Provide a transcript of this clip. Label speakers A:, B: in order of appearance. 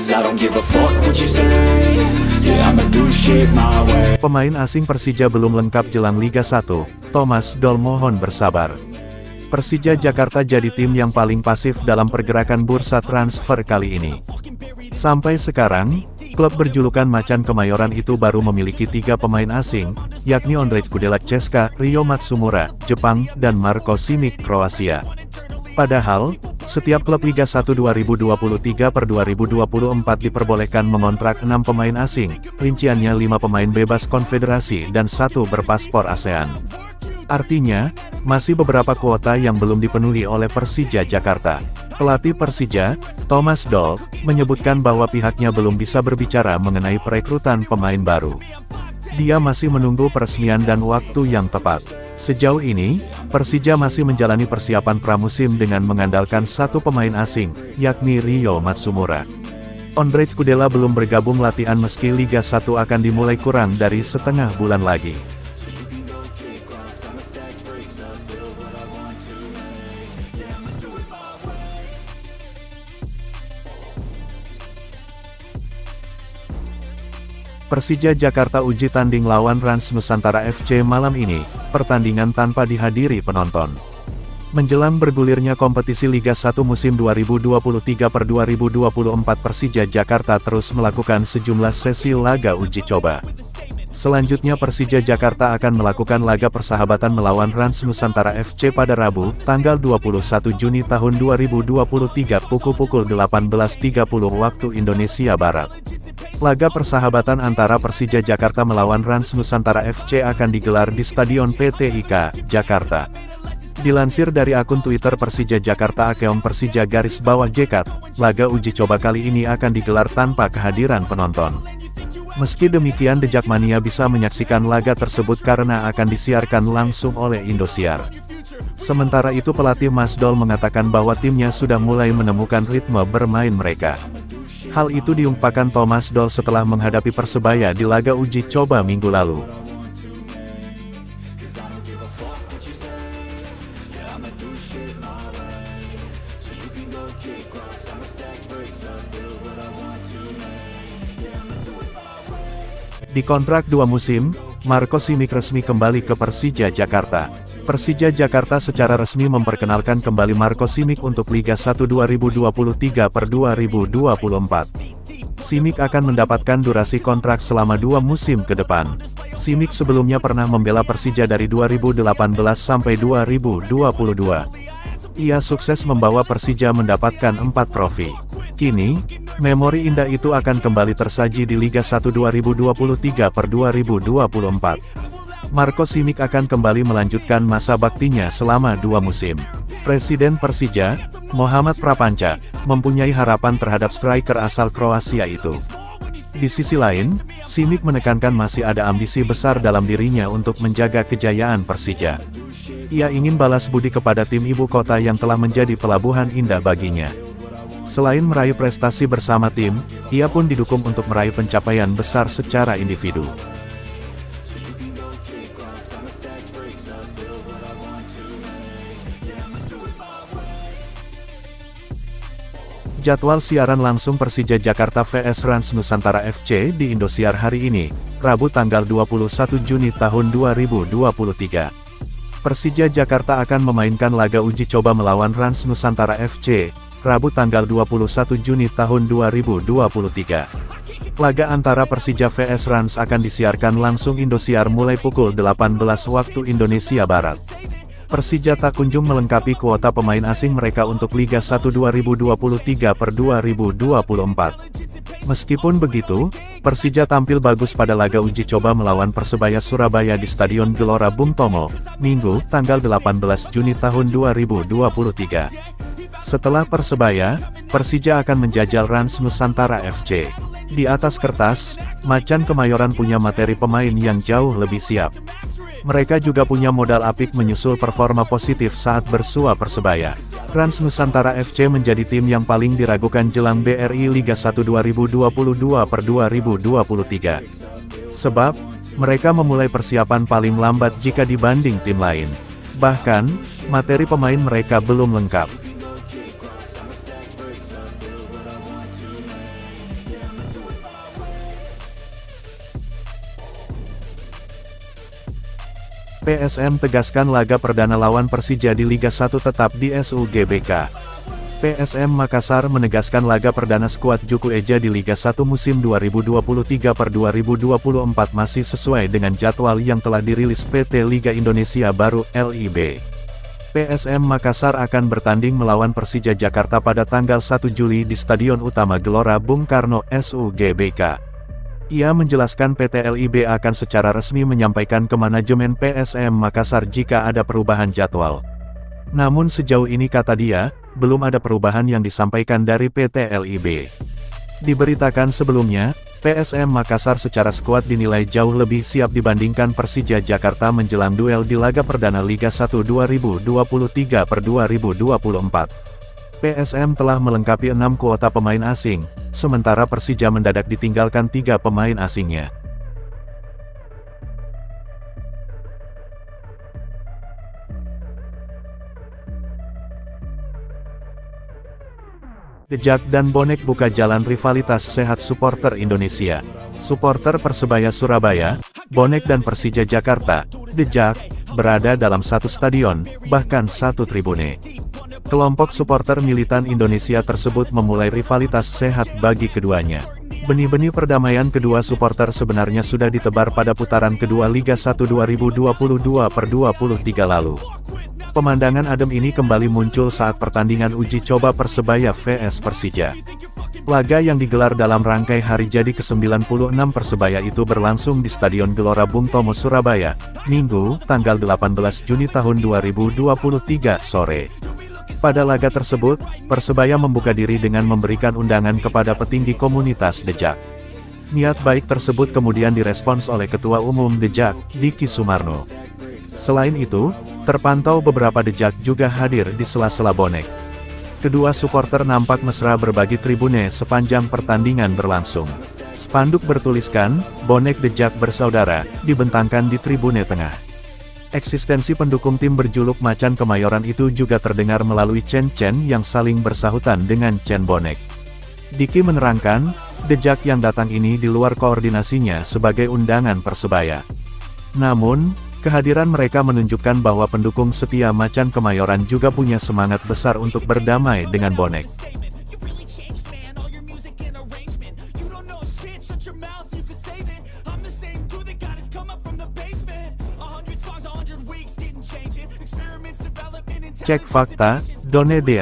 A: 'cause I don't give a fuck what you say. Yeah, I'ma do shit my way.
B: Pemain asing Persija belum lengkap jelang Liga 1, Thomas Doll mohon bersabar. Persija Jakarta jadi tim yang paling pasif dalam pergerakan bursa transfer kali ini. Sampai sekarang, klub berjulukan Macan Kemayoran itu baru memiliki 3 pemain asing, yakni Ondrej Kudela CSKA, Rio Matsumura, Jepang, dan Marko Simic, Kroasia. Padahal, setiap klub Liga 1 2023 per 2024 diperbolehkan mengontrak 6 pemain asing, rinciannya 5 pemain bebas konfederasi dan 1 berpaspor ASEAN. Artinya, masih beberapa kuota yang belum dipenuhi oleh Persija Jakarta. Pelatih Persija, Thomas Doll, menyebutkan bahwa pihaknya belum bisa berbicara mengenai perekrutan pemain baru. Dia masih menunggu peresmian dan waktu yang tepat. Sejauh ini, Persija masih menjalani persiapan pramusim dengan mengandalkan 1 pemain asing, yakni Rio Matsumura. Ondrej Kudela belum bergabung latihan meski Liga 1 akan dimulai kurang dari setengah bulan lagi. Persija Jakarta uji tanding lawan Rans Nusantara FC malam ini, pertandingan tanpa dihadiri penonton. Menjelang bergulirnya kompetisi Liga 1 musim 2023 per 2024 Persija Jakarta terus melakukan sejumlah sesi laga uji coba. Selanjutnya Persija Jakarta akan melakukan laga persahabatan melawan Rans Nusantara FC pada Rabu, tanggal 21 Juni tahun 2023 pukul 18.30 waktu Indonesia Barat. Laga persahabatan antara Persija Jakarta melawan Rans Nusantara FC akan digelar di Stadion PT IKA, Jakarta. Dilansir dari akun Twitter Persija Jakarta @Persija_JKT, laga uji coba kali ini akan digelar tanpa kehadiran penonton. Meski demikian The Jakmania bisa menyaksikan laga tersebut karena akan disiarkan langsung oleh Indosiar. Sementara itu pelatih Mas Doll mengatakan bahwa timnya sudah mulai menemukan ritme bermain mereka. Hal itu diungkapkan Thomas Doll setelah menghadapi Persebaya di laga uji coba minggu lalu. Dikontrak 2 musim, Marko Simic resmi kembali ke Persija Jakarta. Persija Jakarta secara resmi memperkenalkan kembali Marko Simic untuk Liga 1 2023 per 2024. Simic akan mendapatkan durasi kontrak selama 2 musim ke depan. Simic sebelumnya pernah membela Persija dari 2018 sampai 2022. Ia sukses membawa Persija mendapatkan 4 trofi. Kini, memori indah itu akan kembali tersaji di Liga 1 2023 per 2024. Marko Simic akan kembali melanjutkan masa baktinya selama 2 musim. Presiden Persija, Muhammad Prapanca, mempunyai harapan terhadap striker asal Kroasia itu. Di sisi lain, Simic menekankan masih ada ambisi besar dalam dirinya untuk menjaga kejayaan Persija. Ia ingin balas budi kepada tim ibu kota yang telah menjadi pelabuhan indah baginya. Selain meraih prestasi bersama tim, ia pun didukung untuk meraih pencapaian besar secara individu. Jadwal siaran langsung Persija Jakarta vs Rans Nusantara FC di Indosiar hari ini, Rabu tanggal 21 Juni tahun 2023. Persija Jakarta akan memainkan laga uji coba melawan Rans Nusantara FC, Rabu tanggal 21 Juni tahun 2023. Laga antara Persija vs Rans akan disiarkan langsung Indosiar mulai pukul 18 waktu Indonesia Barat. Persija tak kunjung melengkapi kuota pemain asing mereka untuk Liga 1 2023 per 2024. Meskipun begitu, Persija tampil bagus pada laga uji coba melawan Persebaya Surabaya di Stadion Gelora Bung Tomo, Minggu, tanggal 18 Juni tahun 2023. Setelah Persebaya, Persija akan menjajal Rans Nusantara FC. Di atas kertas, Macan Kemayoran punya materi pemain yang jauh lebih siap. Mereka juga punya modal apik menyusul performa positif saat bersua Persebaya. Rans Nusantara FC menjadi tim yang paling diragukan jelang BRI Liga 1 2022 per 2023. Sebab, mereka memulai persiapan paling lambat jika dibanding tim lain. Bahkan, materi pemain mereka belum lengkap. PSM tegaskan laga perdana lawan Persija di Liga 1 tetap di SUGBK. PSM Makassar menegaskan laga perdana skuad Juku Eja di Liga 1 musim 2023/2024 masih sesuai dengan jadwal yang telah dirilis PT Liga Indonesia Baru (LIB). PSM Makassar akan bertanding melawan Persija Jakarta pada tanggal 1 Juli di Stadion Utama Gelora Bung Karno (SUGBK). Ia menjelaskan PT LIB akan secara resmi menyampaikan ke manajemen PSM Makassar jika ada perubahan jadwal. Namun sejauh ini kata dia, belum ada perubahan yang disampaikan dari PT LIB. Diberitakan sebelumnya, PSM Makassar secara skuad dinilai jauh lebih siap dibandingkan Persija Jakarta menjelang duel di laga perdana Liga 1 2023/2024. PSM telah melengkapi 6 kuota pemain asing, sementara Persija mendadak ditinggalkan 3 pemain asingnya. The Jack dan Bonek buka jalan rivalitas sehat supporter Indonesia. Supporter Persebaya Surabaya, Bonek dan Persija Jakarta, The Jack, berada dalam satu stadion, bahkan satu tribune. Kelompok supporter militan Indonesia tersebut memulai rivalitas sehat bagi keduanya. Benih-benih perdamaian kedua supporter sebenarnya sudah ditebar pada putaran kedua Liga 1 2022/23 lalu. Pemandangan adem ini kembali muncul saat pertandingan uji coba Persebaya vs Persija. Laga yang digelar dalam rangkai hari jadi ke-96 Persebaya itu berlangsung di Stadion Gelora Bung Tomo Surabaya, Minggu, tanggal 18 Juni tahun 2023 sore. Pada laga tersebut, Persebaya membuka diri dengan memberikan undangan kepada petinggi komunitas The Jack. Niat baik tersebut kemudian direspons oleh Ketua Umum The Jack, Diki Sumarno. Selain itu, terpantau beberapa The Jack juga hadir di sela-sela bonek. Kedua supporter nampak mesra berbagi tribune sepanjang pertandingan berlangsung. Spanduk bertuliskan, "Bonek The Jack bersaudara," dibentangkan di tribune tengah. Eksistensi pendukung tim berjuluk Macan Kemayoran itu juga terdengar melalui cen-cen yang saling bersahutan dengan cen bonek. Diki menerangkan, The Jack yang datang ini di luar koordinasinya sebagai undangan Persebaya. Namun, kehadiran mereka menunjukkan bahwa pendukung setia Macan Kemayoran juga punya semangat besar untuk berdamai dengan bonek. Cek fakta, Donedea.